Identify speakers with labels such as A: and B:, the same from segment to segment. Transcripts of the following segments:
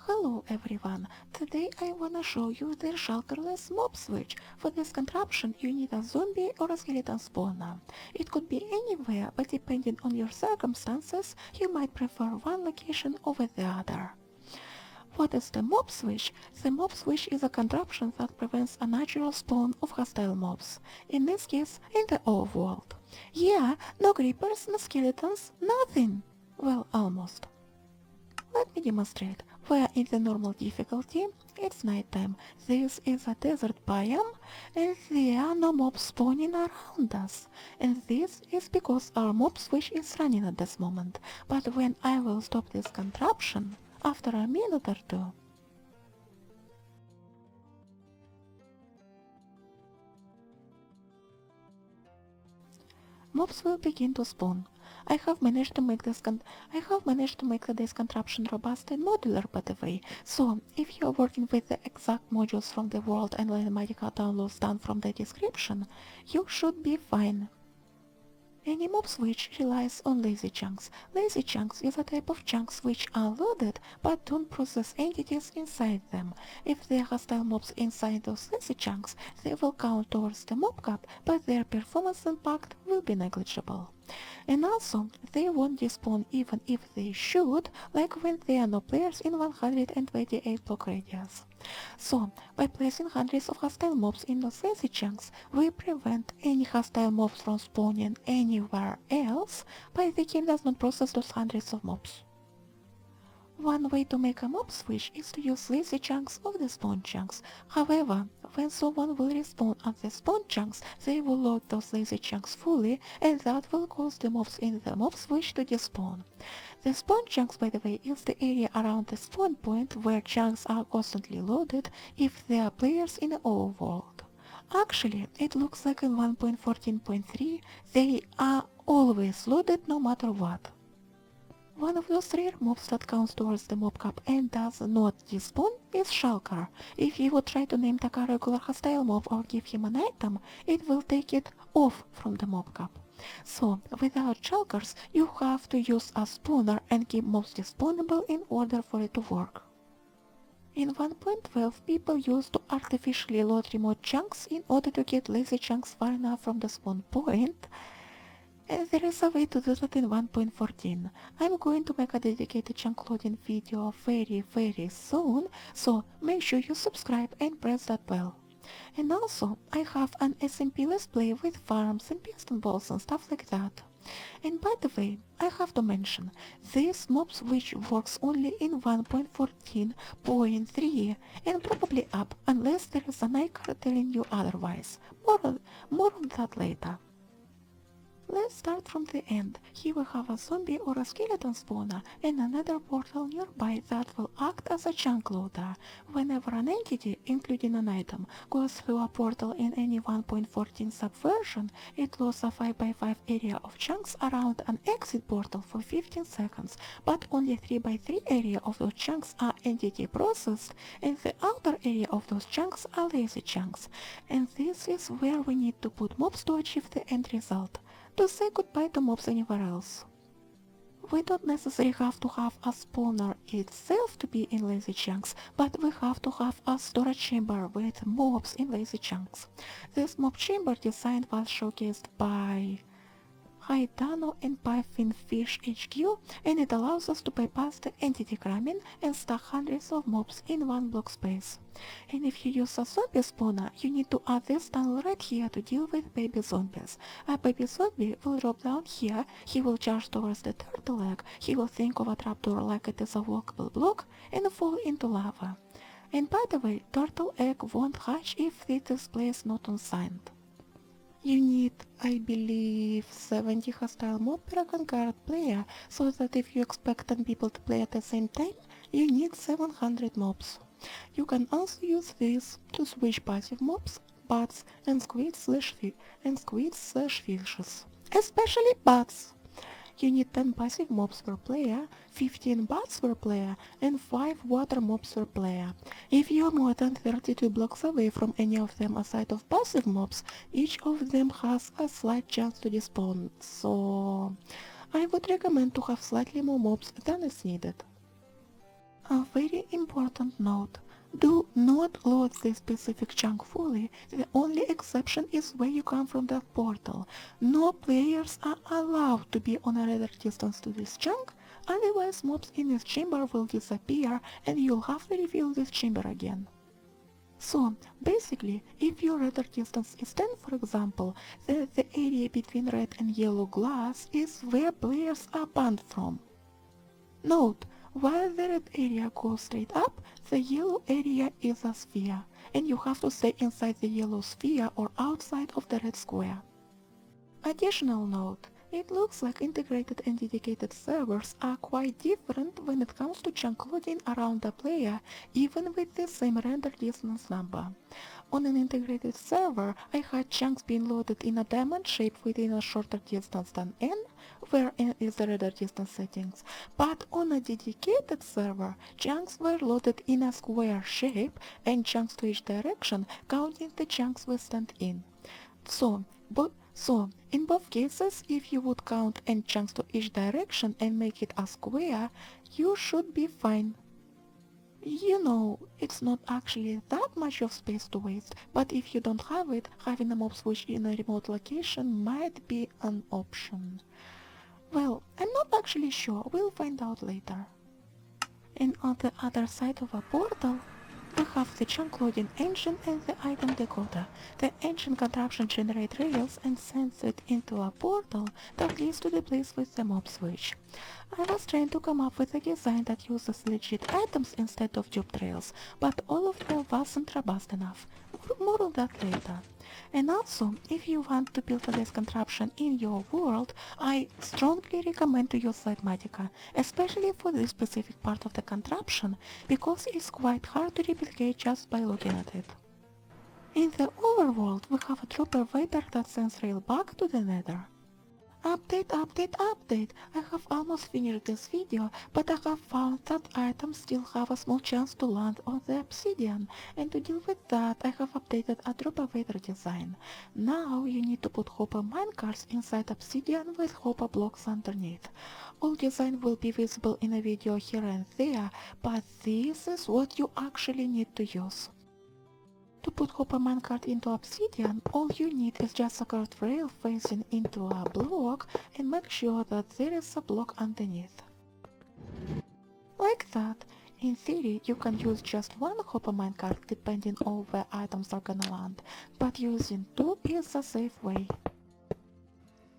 A: Hello everyone, today I wanna show you the shulkerless mob switch. For this contraption you need a zombie or a skeleton spawner. It could be anywhere, but depending on your circumstances, you might prefer one location over the other. What is the mob switch? The mob switch is a contraption that prevents a natural spawn of hostile mobs, in this case in the overworld. Yeah, no creepers, no skeletons, nothing! Well, almost. Let me demonstrate. We're in the normal difficulty. It's nighttime. This is a desert biome and there are no mobs spawning around us. And this is because our mob switch is running at this moment. But when I will stop this contraption, after a minute or two, mobs will begin to spawn. I have managed to make this contraption robust and modular, by the way. So, if you are working with the exact modules from the world and Lenomatica downloads done from the description, you should be fine. Any mob switch relies on lazy chunks. Lazy chunks is a type of chunks which are loaded but don't process entities inside them. If there are hostile mobs inside those lazy chunks, they will count towards the mob cap, but their performance impact will be negligible. And also, they won't despawn even if they should, like when there are no players in 128 block radius. So, by placing hundreds of hostile mobs in those lazy chunks, we prevent any hostile mobs from spawning anywhere else, but the game does not process those hundreds of mobs. One way to make a mob switch is to use lazy chunks of the spawn chunks. However, when someone will respawn at the spawn chunks, they will load those lazy chunks fully, and that will cause the mobs in the mob switch to despawn. The spawn chunks, by the way, is the area around the spawn point where chunks are constantly loaded if there are players in the overworld. Actually, it looks like in 1.14.3 they are always loaded no matter what. One of those rare mobs that counts towards the mob cap and does not despawn is Shulker. If you would try to name Taka a regular hostile mob or give him an item, it will take it off from the mob cap. So, without Shulkers, you have to use a spawner and keep mobs despawnable in order for it to work. In 1.12, people used to artificially load remote chunks in order to get lazy chunks far enough from the spawn point. And there is a way to do that in 1.14. I'm going to make a dedicated chunk loading video very soon, so make sure you subscribe and press that bell. And also, I have an SMP Let's Play with farms and piston balls and stuff like that. And by the way, I have to mention, this mob switch works only in 1.14.3 and probably up unless there is an icon telling you otherwise. More on that later. Let's start from the end. Here we have a zombie or a skeleton spawner and another portal nearby that will act as a chunk loader. Whenever an entity, including an item, goes through a portal in any 1.14 subversion, it loads a 5x5 area of chunks around an exit portal for 15 seconds, but only 3x3 area of those chunks are entity processed and the outer area of those chunks are lazy chunks. And this is where we need to put mobs to achieve the end result. To say goodbye to mobs anywhere else. We don't necessarily have to have a spawner itself to be in lazy chunks, but we have to have a storage chamber with mobs in lazy chunks. This mob chamber design was showcased by Haidano and Pyfinfish HQ, and it allows us to bypass the entity cramming and stack hundreds of mobs in one block space. And if you use a zombie spawner, you need to add this tunnel right here to deal with baby zombies. A baby zombie will drop down here, he will charge towards the turtle egg, he will think of a trapdoor like it is a walkable block, and fall into lava. And by the way, turtle egg won't hatch if it is placed not on sand. You need, I believe, 70 hostile mob per concurrent player, so that if you expect 10 people to play at the same time, you need 700 mobs. You can also use this to switch passive mobs, bats, and squids/fishes. Especially bats! You need 10 passive mobs per player, 15 bats per player, and 5 water mobs per player. If you are more than 32 blocks away from any of them aside of passive mobs, each of them has a slight chance to despawn, so I would recommend to have slightly more mobs than is needed. A very important important note. Do not load this specific chunk fully. The only exception is where you come from the portal. No players are allowed to be on a radar distance to this chunk, otherwise mobs in this chamber will disappear and you'll have to refill this chamber again. So, basically, if your radar distance is 10 for example, then the area between red and yellow glass is where players are banned from. Note, while the red area goes straight up, the yellow area is a sphere, and you have to stay inside the yellow sphere or outside of the red square. Additional note, it looks like integrated and dedicated servers are quite different when it comes to chunk loading around the player, even with the same render distance number. On an integrated server, I had chunks being loaded in a diamond shape within a shorter distance than n, where n is the radar distance settings, but on a dedicated server, chunks were loaded in a square shape and chunks to each direction, counting the chunks we stand in. So, in both cases, if you would count n chunks to each direction and make it a square, you should be fine. You know, it's not actually that much of space to waste, but if you don't have it, having a mob switch in a remote location might be an option. Well, I'm not actually sure, we'll find out later. And on the other side of a portal, we have the chunk loading engine and the item decoder. The engine contraption generates rails and sends it into a portal that leads to the place with the mob switch. I was trying to come up with a design that uses legit items instead of duped rails, but all of them wasn't robust enough. More on that later. And also, if you want to build this contraption in your world, I strongly recommend to use Litematica, especially for this specific part of the contraption, because it's quite hard to replicate just by looking at it. In the overworld, we have a Trooper Vader that sends rail back to the Nether. Update! I have almost finished this video, but I have found that items still have a small chance to land on the obsidian, and to deal with that I have updated a Trooper Vader design. Now you need to put hopper minecarts inside obsidian with hopper blocks underneath. All design will be visible in a video here and there, but this is what you actually need to use. To put hopper minecart into obsidian, all you need is just a curved rail facing into a block and make sure that there is a block underneath. Like that. In theory, you can use just one hopper minecart depending on where items are gonna land, but using two is a safe way.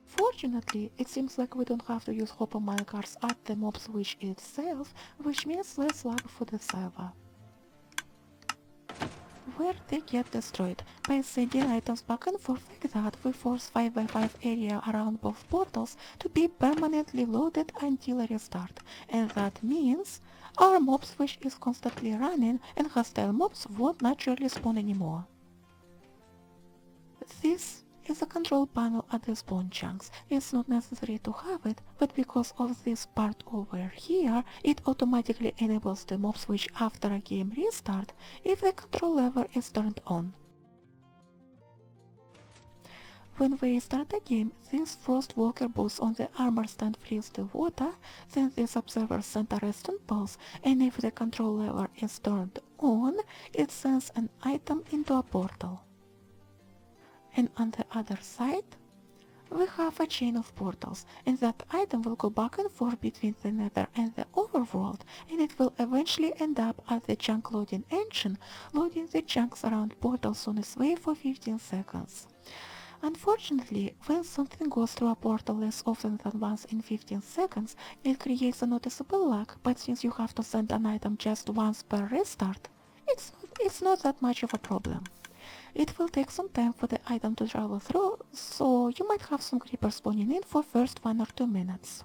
A: Fortunately, it seems like we don't have to use hopper minecarts at the mob switch itself, which means less lag for the server. Where they get destroyed, by sending items back and forth like that, we force 5x5 area around both portals to be permanently loaded until a restart, and that means our mob switch is constantly running and hostile mobs won't naturally spawn anymore. This is a control panel at the spawn chunks. It's not necessary to have it, but because of this part over here, it automatically enables the mob switch after a game restart if the control lever is turned on. When we restart the game, this frost walker boost on the armor stand frees the water, then this observer sends a redstone pulse, and if the control lever is turned on, it sends an item into a portal. And on the other side, we have a chain of portals, and that item will go back and forth between the Nether and the overworld, and it will eventually end up at the chunk loading engine, loading the chunks around portals on its way for 15 seconds. Unfortunately, when something goes through a portal less often than once in 15 seconds, it creates a noticeable lag, but since you have to send an item just once per restart, it's not that much of a problem. It will take some time for the item to travel through, so you might have some creepers spawning in for first 1 or 2 minutes.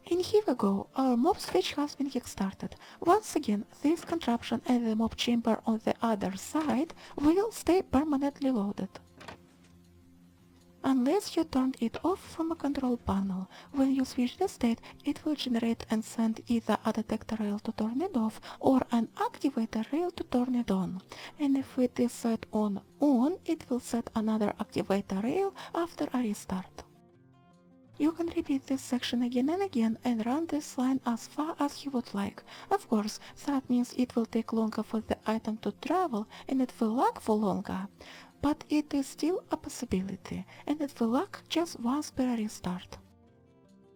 A: And here we go, our mob switch has been kickstarted. Once again, this contraption and the mob chamber on the other side will stay permanently loaded. Unless you turn it off from a control panel, when you switch the state, it will generate and send either a detector rail to turn it off or an activator rail to turn it on. And if it is set on, it will set another activator rail after a restart. You can repeat this section again and again and run this line as far as you would like. Of course, that means it will take longer for the item to travel and it will lag for longer, but it is still a possibility, and it will lag just once per restart.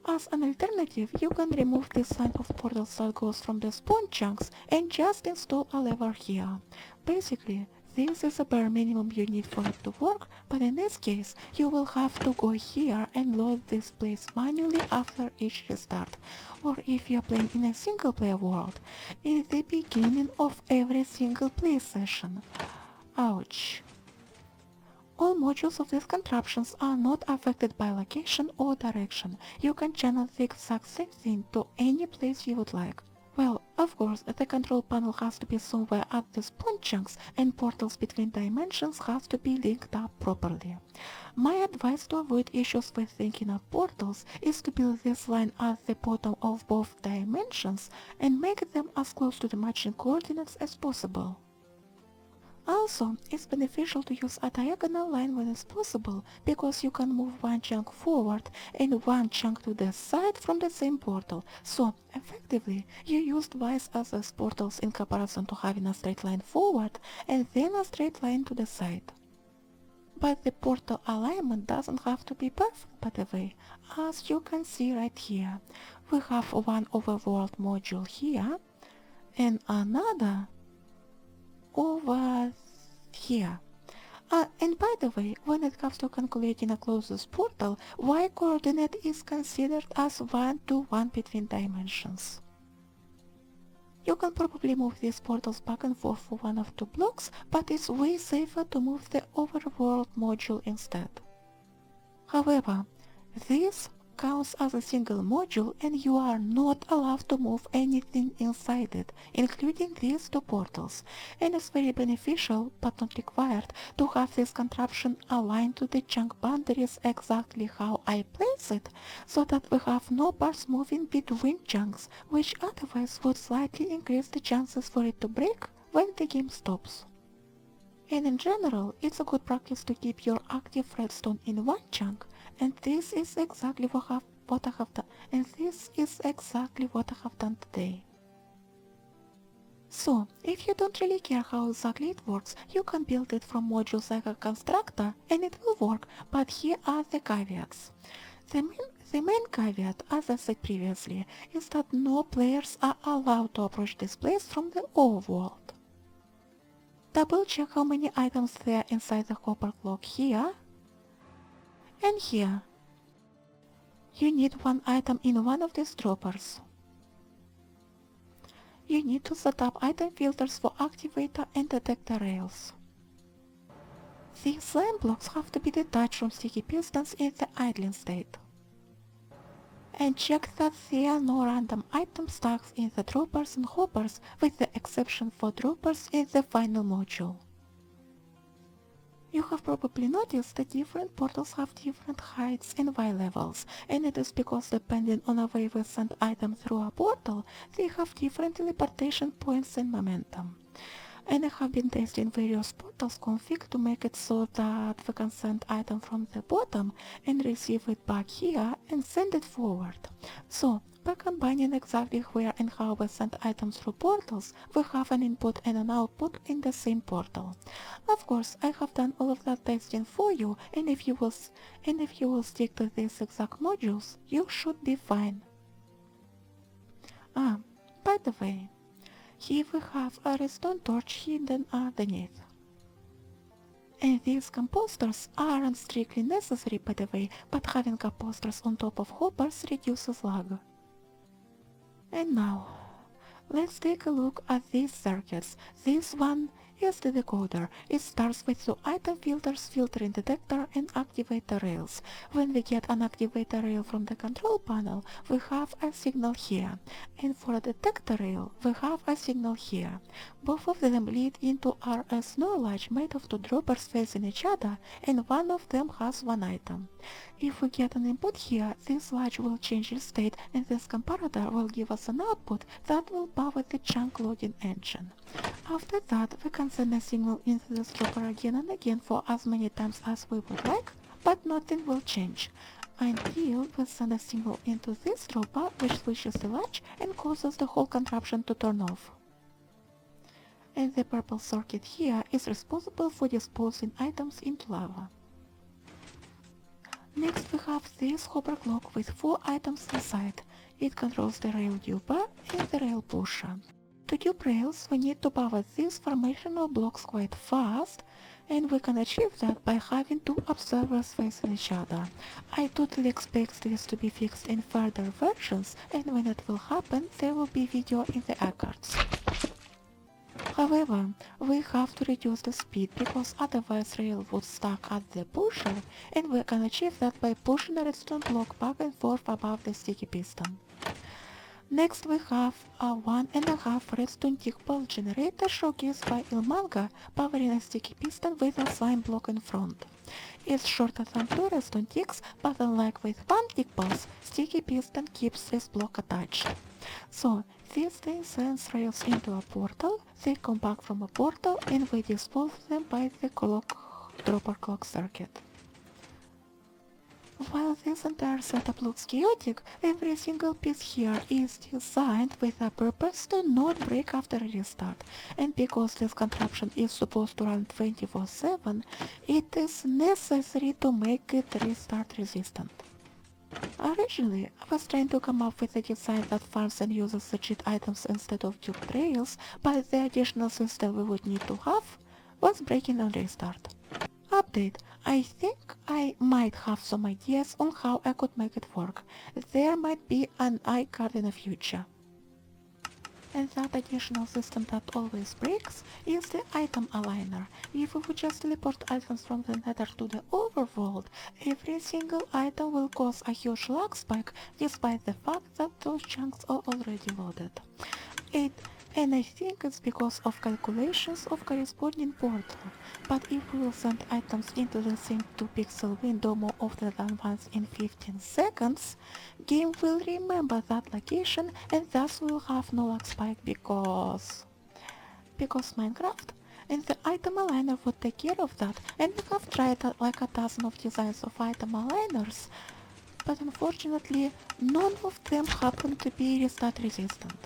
A: As an alternative, you can remove this line of portals that goes from the spawn chunks and just install a lever here. Basically, this is the bare minimum you need for it to work, but in this case, you will have to go here and load this place manually after each restart, or if you're playing in a single player world, in the beginning of every single play session. Ouch. All modules of these contraptions are not affected by location or direction. You can channel the exact same thing to any place you would like. Well, of course, the control panel has to be somewhere at the spawn chunks and portals between dimensions have to be linked up properly. My advice to avoid issues with linking up portals is to build this line at the bottom of both dimensions and make them as close to the matching coordinates as possible. Also, it's beneficial to use a diagonal line when it's possible, because you can move one chunk forward and one chunk to the side from the same portal, so effectively you use twice as portals in comparison to having a straight line forward and then a straight line to the side. But the portal alignment doesn't have to be perfect, by the way, as you can see right here. We have one overworld module here and another over here. And by the way, when it comes to calculating a closest portal, y coordinate is considered as 1 to 1 between dimensions. You can probably move these portals back and forth for one of two blocks, but it's way safer to move the overworld module instead. However, this counts as a single module and you are not allowed to move anything inside it, including these two portals, and it's very beneficial, but not required, to have this contraption aligned to the chunk boundaries exactly how I place it, so that we have no parts moving between chunks, which otherwise would slightly increase the chances for it to break when the game stops. And in general, it's a good practice to keep your active redstone in one chunk, and this is exactly what I have done. And this is exactly what I have done today. So, if you don't really care how exactly it works, you can build it from modules like a constructor, and it will work. But here are the caveats. The main caveat, as I said previously, is that no players are allowed to approach this place from the overworld. Double check how many items there are inside the copper clock here and here. You need one item in one of these droppers. You need to set up item filters for activator and detector rails. These slime blocks have to be detached from sticky pistons in the idling state. And check that there are no random item stacks in the droppers and hoppers, with the exception for droppers in the final module. You have probably noticed that different portals have different heights and Y levels, and it is because depending on the way we send items through a portal, they have different teleportation points and momentum. And I have been testing various portals config to make it so that we can send item from the bottom and receive it back here and send it forward. So, by combining exactly where and how we send items through portals, we have an input and an output in the same portal. Of course, I have done all of that testing for you, and if you will stick to these exact modules, you should be fine. By the way, here we have a redstone torch hidden underneath. And these composters aren't strictly necessary, by the way, but having composters on top of hoppers reduces lag. And now, let's take a look at these circuits. This one is the decoder. It starts with two item filters, filtering detector and activator rails. When we get an activator rail from the control panel, we have a signal here, and for a detector rail, we have a signal here. Both of them lead into RS NOR latch made of two droppers facing each other, and one of them has one item. If we get an input here, this latch will change its state, and this comparator will give us an output that will power the chunk loading engine. After that, we can send a signal into this dropper again and again for as many times as we would like, but nothing will change. until we send a signal into this dropper which switches the latch and causes the whole contraption to turn off. And the purple circuit here is responsible for disposing items into lava. Next we have this hopper clock with 4 items inside. It controls the rail duper and the rail pusher. To dupe rails we need to power these formational blocks quite fast, and we can achieve that by having 2 observers facing each other. I totally expect this to be fixed in further versions, and when it will happen there will be video in the cards. However, we have to reduce the speed because otherwise rail would stuck at the pusher, and we can achieve that by pushing the redstone block back and forth above the sticky piston. Next we have a 1.5 redstone tick pulse generator showcased by Ilmanga, powering a sticky piston with a slime block in front. It's shorter than 2 redstone ticks, but unlike with 1 tick pulse, sticky piston keeps this block attached. So, these things sends rails into a portal, they come back from a portal, and we dispose them by the dropper clock circuit. While this entire setup looks chaotic, every single piece here is designed with a purpose to not break after a restart, and because this contraption is supposed to run 24/7, it is necessary to make it restart resistant. Originally, I was trying to come up with a design that farms and uses the cheat items instead of duped rails, but the additional system we would need to have was breaking on restart. Update. I think I might have some ideas on how I could make it work. There might be an iCard in the future. And that additional system that always breaks is the item aligner. If we would just teleport items from the nether to the overworld, every single item will cause a huge lag spike despite the fact that those chunks are already loaded. And I think it's because of calculations of corresponding portal, but if we will send items into the same 2-pixel window more often than once in 15 seconds, game will remember that location and thus will have no lag spike because Minecraft, and the item aligner would take care of that, and we have tried like a dozen of designs of item aligners, but unfortunately none of them happen to be restart resistant.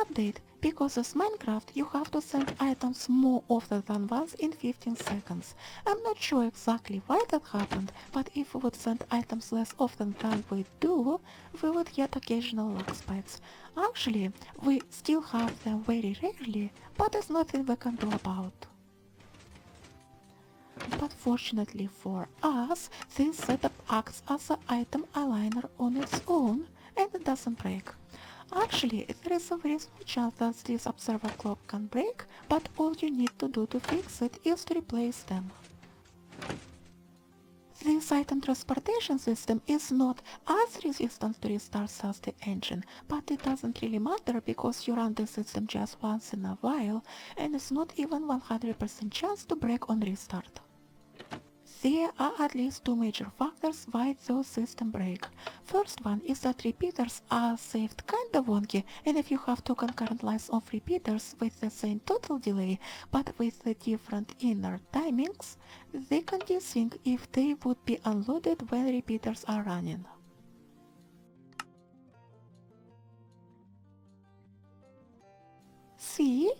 A: Update. Because as Minecraft you have to send items more often than once in 15 seconds. I'm not sure exactly why that happened, but if we would send items less often than we do, we would get occasional lag spikes. Actually, we still have them very rarely, but there's nothing we can do about. But fortunately for us, this setup acts as an item aligner on its own and it doesn't break. Actually, there is a very small chance that this observer clock can break, but all you need to do to fix it is to replace them. This item transportation system is not as resistant to restarts as the engine, but it doesn't really matter because you run the system just once in a while, and it's not even 100% chance to break on restart. There are at least 2 major factors why those systems break. First one is that repeaters are saved kinda wonky, and if you have 2 concurrent lines of repeaters with the same total delay but with the different inner timings, they can desync if they would be unloaded when repeaters are running. See?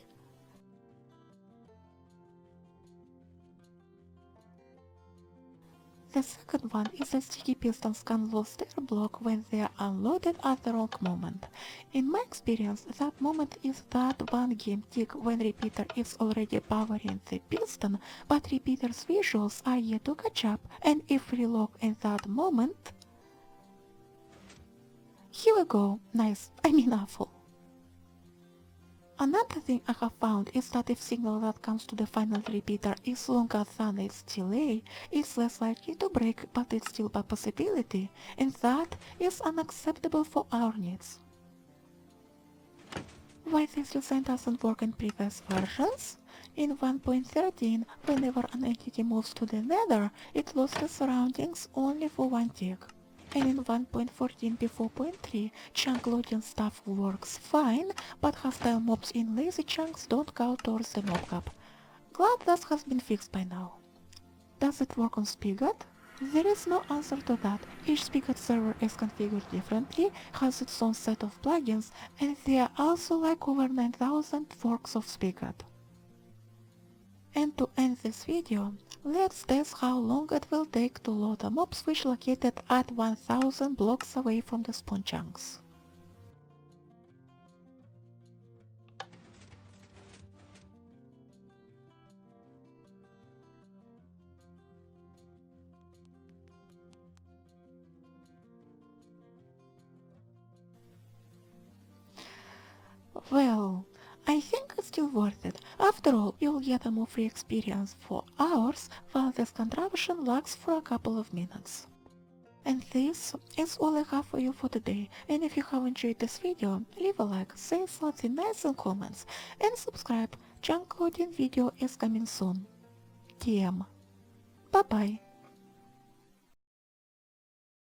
A: The second one is that sticky pistons can lose their block when they are unloaded at the wrong moment. In my experience, that moment is that one game tick when repeater is already powering the piston, but repeater's visuals are yet to catch up, and if we lock in that moment... Here we go, nice, awful. Another thing I have found is that if signal that comes to the final repeater is longer than its delay, it's less likely to break, but it's still a possibility, and that is unacceptable for our needs. Why this design doesn't work in previous versions? In 1.13, whenever an entity moves to the nether, it lost the surroundings only for 1 tick. And in 1.14 b4.3, chunk loading stuff works fine, but hostile mobs in lazy chunks don't go towards the mob cap. Glad that has been fixed by now. Does it work on Spigot? There is no answer to that. Each Spigot server is configured differently, has its own set of plugins, and there are also like over 9,000 forks of Spigot. And to end this video, let's test how long it will take to load a mob switch located at 1000 blocks away from the spawn chunks. Well, I think it's still worth it. After all, you'll get a more free experience for hours while this contraption lags for a couple of minutes. And this is all I have for you for today, and if you have enjoyed this video, leave a like, say something nice in comments, and subscribe. Chunk loading video is coming soon. TM. Bye bye.